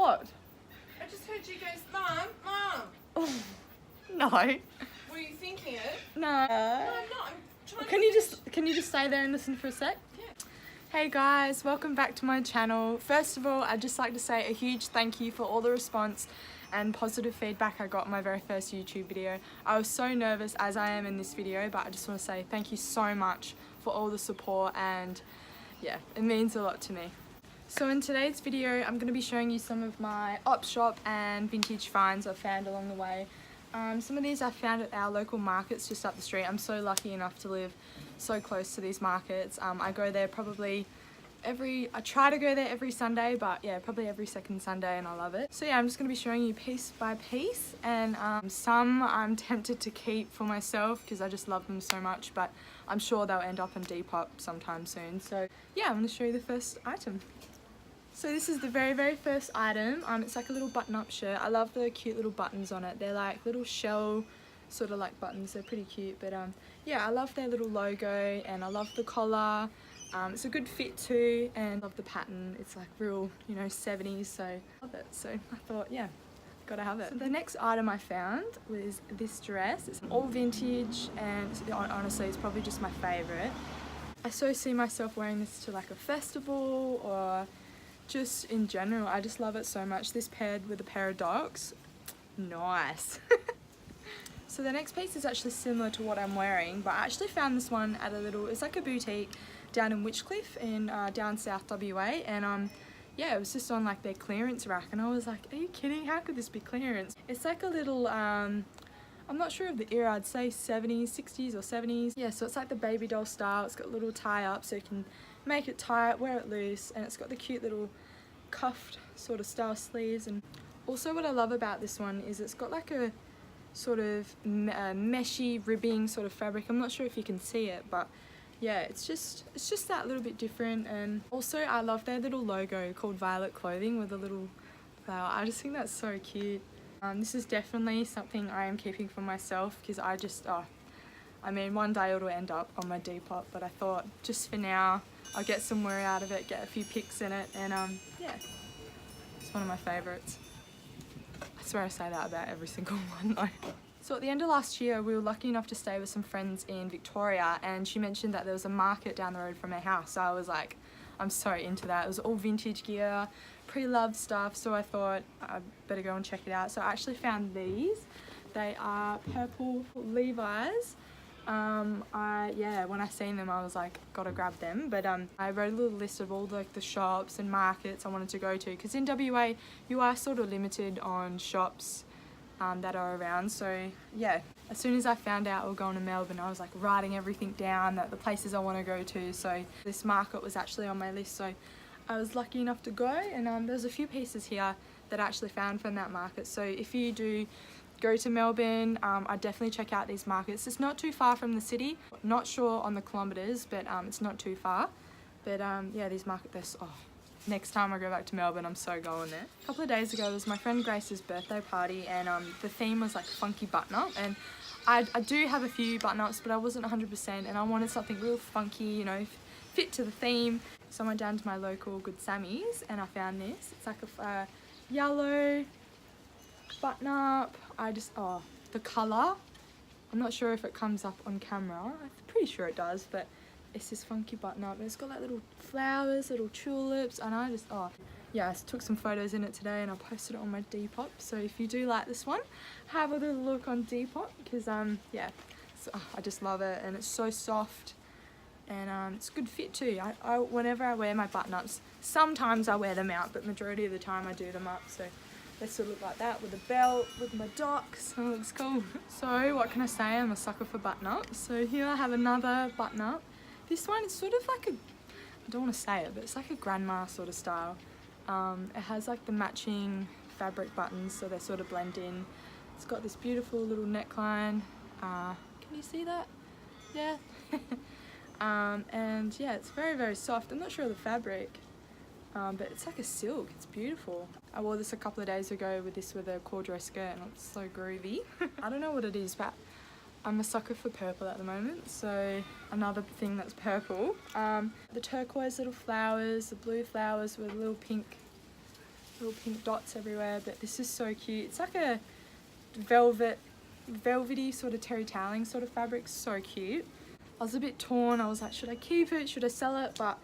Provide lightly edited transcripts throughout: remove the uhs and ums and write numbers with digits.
What? I just heard you guys, Mum. Oh, no. Were you thinking it? No. No, I'm not. I'm trying Can you just stay there and listen for a sec? Yeah. Hey guys, welcome back to my channel. First of all, I'd just like to say a huge thank you for all the response and positive feedback I got on my very first YouTube video. I was so nervous, as I am in this video, but I just want to say thank you so much for all the support, and yeah, it means a lot to me. So in today's video, I'm going to be showing you some of my op shop and vintage finds I've found along the way. Some of these I found at our local markets just up the street. I'm so lucky enough to live so close to these markets. I go there probably I try to go there every Sunday, but yeah, probably every second Sunday, and I love it. So yeah, I'm just going to be showing you piece by piece, and some I'm tempted to keep for myself because I just love them so much, but I'm sure they'll end up in Depop sometime soon. So yeah, I'm going to show you the first item. So this is the very first item. It's like a little button-up shirt. I love the cute little buttons on it. They're like little shell sort of like buttons. They're pretty cute, but yeah, I love their little logo, and I love the collar. It's a good fit too, and I love the pattern. It's like real, you know, 70s, so I love it. So I thought, yeah, gotta have it. So the next item I found was this dress. It's all vintage, and honestly, it's probably just my favorite. I so see myself wearing this to like a festival or just in general. I just love it so much. This paired with a pair of dogs, nice. So the next piece is actually similar to what I'm wearing, but I actually found this one at it's like a boutique down in Witchcliffe in down south WA, and yeah, it was just on like their clearance rack, and I was like, are you kidding? How could this be clearance? It's like a little I'm not sure of the era, I'd say 70s, 60s or 70s. Yeah, so it's like the baby doll style. It's got a little tie up so you can make it tight, wear it loose, and it's got the cute little cuffed sort of style sleeves. And also what I love about this one is it's got like a sort of meshy ribbing sort of fabric. I'm not sure if you can see it, but yeah, it's just that little bit different. And also I love their little logo called Violet Clothing with a little flower. I just think that's so cute. This is definitely something I am keeping for myself because I mean, one day it'll end up on my Depop, but I thought just for now I'll get some wear out of it, get a few pics in it, and yeah, it's one of my favourites. I swear I say that about every single one though. So at the end of last year, we were lucky enough to stay with some friends in Victoria, and she mentioned that there was a market down the road from her house. So I was like, I'm so into that. It was all vintage gear, pre-loved stuff, so I thought I'd better go and check it out. So I actually found these. They are purple Levi's. Yeah, when I seen them I was like, gotta grab them. But I wrote a little list of all the shops and markets I wanted to go to, because in WA you are sort of limited on shops that are around. So yeah, as soon as I found out we were going to Melbourne, I was like writing everything down, that the places I want to go to. So this market was actually on my list, so I was lucky enough to go, and there's a few pieces here that I actually found from that market. So if you do go to Melbourne, I'd definitely check out these markets. It's not too far from the city. Not sure on the kilometres, but it's not too far. But yeah, these markets, next time I go back to Melbourne, I'm so going there. A couple of days ago, it was my friend Grace's birthday party, and the theme was like funky button-up, and I do have a few button-ups, but I wasn't 100%, and I wanted something real funky, you know, fit to the theme. So I went down to my local Good Sammy's, and I found this. It's like a yellow button-up. The colour, I'm not sure if it comes up on camera. I'm pretty sure it does, but it's this funky button-up, and it's got like little flowers, little tulips, and I just, yeah, I took some photos in it today, and I posted it on my Depop. So if you do like this one, have a little look on Depop, because yeah, I just love it, and it's so soft, and it's a good fit too. Whenever I wear my button-ups, sometimes I wear them out, but majority of the time I do them up. So they still look like that with a belt, with my docks. Oh, it looks cool. So what can I say? I'm a sucker for button-ups. So here I have another button-up. This one is sort of like I don't want to say it, but it's like a grandma sort of style. It has like the matching fabric buttons, so they sort of blend in. It's got this beautiful little neckline. Can you see that? Yeah. And yeah, it's very soft. I'm not sure of the fabric. But it's like a silk. It's beautiful. I wore this a couple of days ago with a corduroy skirt, and it's so groovy. I don't know what it is, but I'm a sucker for purple at the moment. So another thing that's purple. The turquoise little flowers, the blue flowers with a little pink little pink dots everywhere, but this is so cute. It's like a velvety sort of terry toweling sort of fabric. So cute. I was a bit torn. I was like, should I keep it, should I sell it? But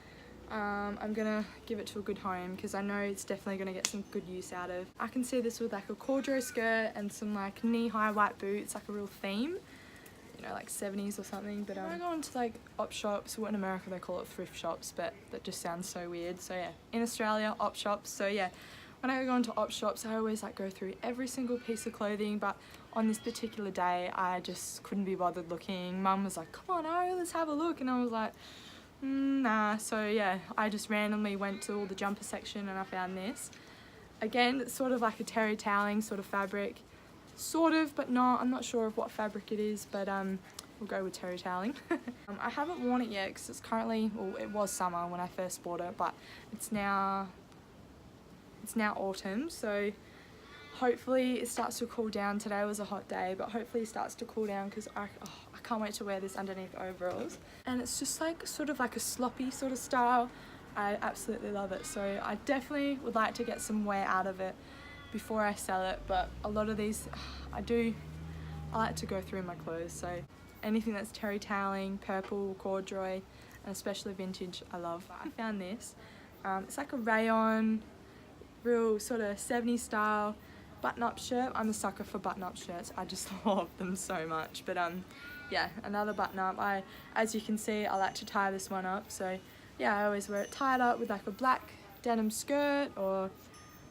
I'm gonna give it to a good home because I know it's definitely gonna get some good use out of. I can see this with like a corduroy skirt and some like knee-high white boots, like a real theme, you know, like 70s or something. But I go into like op shops, well in America they call it thrift shops, but that just sounds so weird. So yeah, in Australia, op shops. So yeah, when I go into op shops, I always like go through every single piece of clothing, but on this particular day, I just couldn't be bothered looking. Mum was like, come on Ariel, let's have a look. And I was like, nah. So yeah, I just randomly went to all the jumper section and I found this. Again, it's sort of like a terry toweling sort of fabric. Sort of, but not. I'm not sure of what fabric it is, but we'll go with terry toweling. I haven't worn it yet because it's currently, well, it was summer when I first bought it, but it's now autumn, so hopefully it starts to cool down. Today was a hot day, but hopefully it starts to cool down because I can't wait to wear this underneath overalls. And it's just like sort of like a sloppy sort of style. I absolutely love it, so I definitely would like to get some wear out of it before I sell it. But a lot of these I like to go through my clothes, so anything that's terry toweling, purple, corduroy, and especially vintage, I love. I found this. It's like a rayon, real sort of 70s style button-up shirt. I'm a sucker for button-up shirts. I just love them so much. But yeah, another button-up. As you can see, I like to tie this one up. So yeah, I always wear it tied up with like a black denim skirt or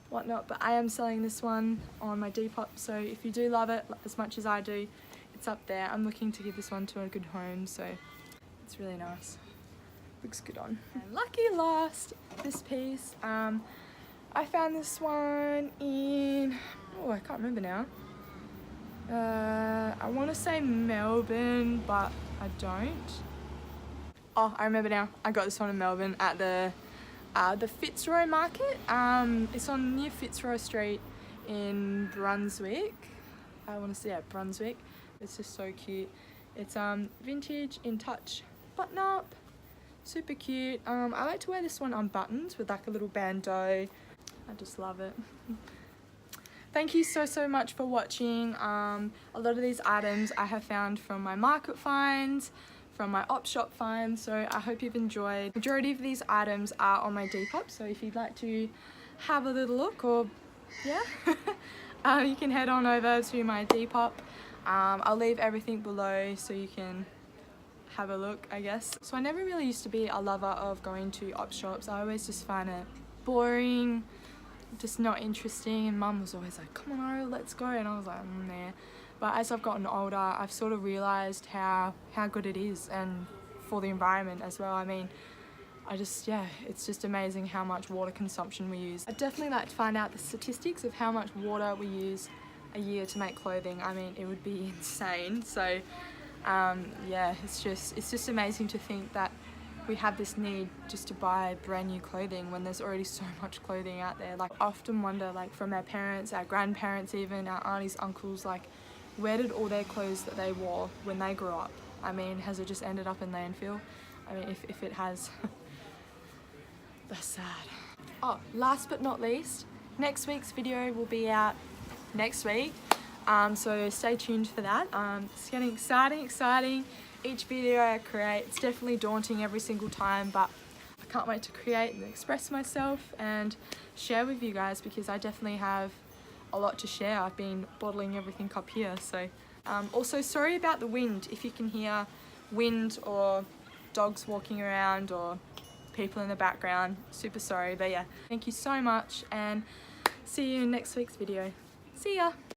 whatnot. But I am selling this one on my Depop. So if you do love it as much as I do, it's up there. I'm looking to give this one to a good home. So it's really nice. Looks good on. And lucky last, this piece. I found this one in, oh, I can't remember now. I want to say Melbourne, but I don't. Oh, I remember now. I got this one in Melbourne at the Fitzroy Market. It's on near Fitzroy Street in Brunswick. I want to say, yeah, Brunswick. It's just so cute. It's vintage in touch button up. Super cute. I like to wear this one unbuttoned with like a little bandeau. I just love it. Thank you so much for watching. A lot of these items I have found from my market finds, from my op shop finds, so I hope you've enjoyed. Majority of these items are on my Depop, so if you'd like to have a little look, or yeah, you can head on over to my Depop. I'll leave everything below so you can have a look, I guess. So I never really used to be a lover of going to op shops. I always just find it boring, just not interesting, and Mum was always like, come on Ariel, let's go, and I was like, nah. But as I've gotten older, I've sort of realised how good it is, and for the environment as well. I mean, it's just amazing how much water consumption we use. I'd definitely like to find out the statistics of how much water we use a year to make clothing. I mean, it would be insane. So yeah, it's just amazing to think that we have this need just to buy brand new clothing when there's already so much clothing out there. Like, I often wonder, like, from our parents, our grandparents even, our aunties, uncles, like, where did all their clothes that they wore when they grew up? I mean, has it just ended up in landfill? I mean, if it has, that's sad. Oh, last but not least, next week's video will be out next week. So stay tuned for that. It's getting exciting. Each video I create, it's definitely daunting every single time, but I can't wait to create and express myself and share with you guys, because I definitely have a lot to share. I've been bottling everything up here. So also sorry about the wind. If you can hear wind or dogs walking around or people in the background, super sorry. But yeah, thank you so much, and see you in next week's video. See ya.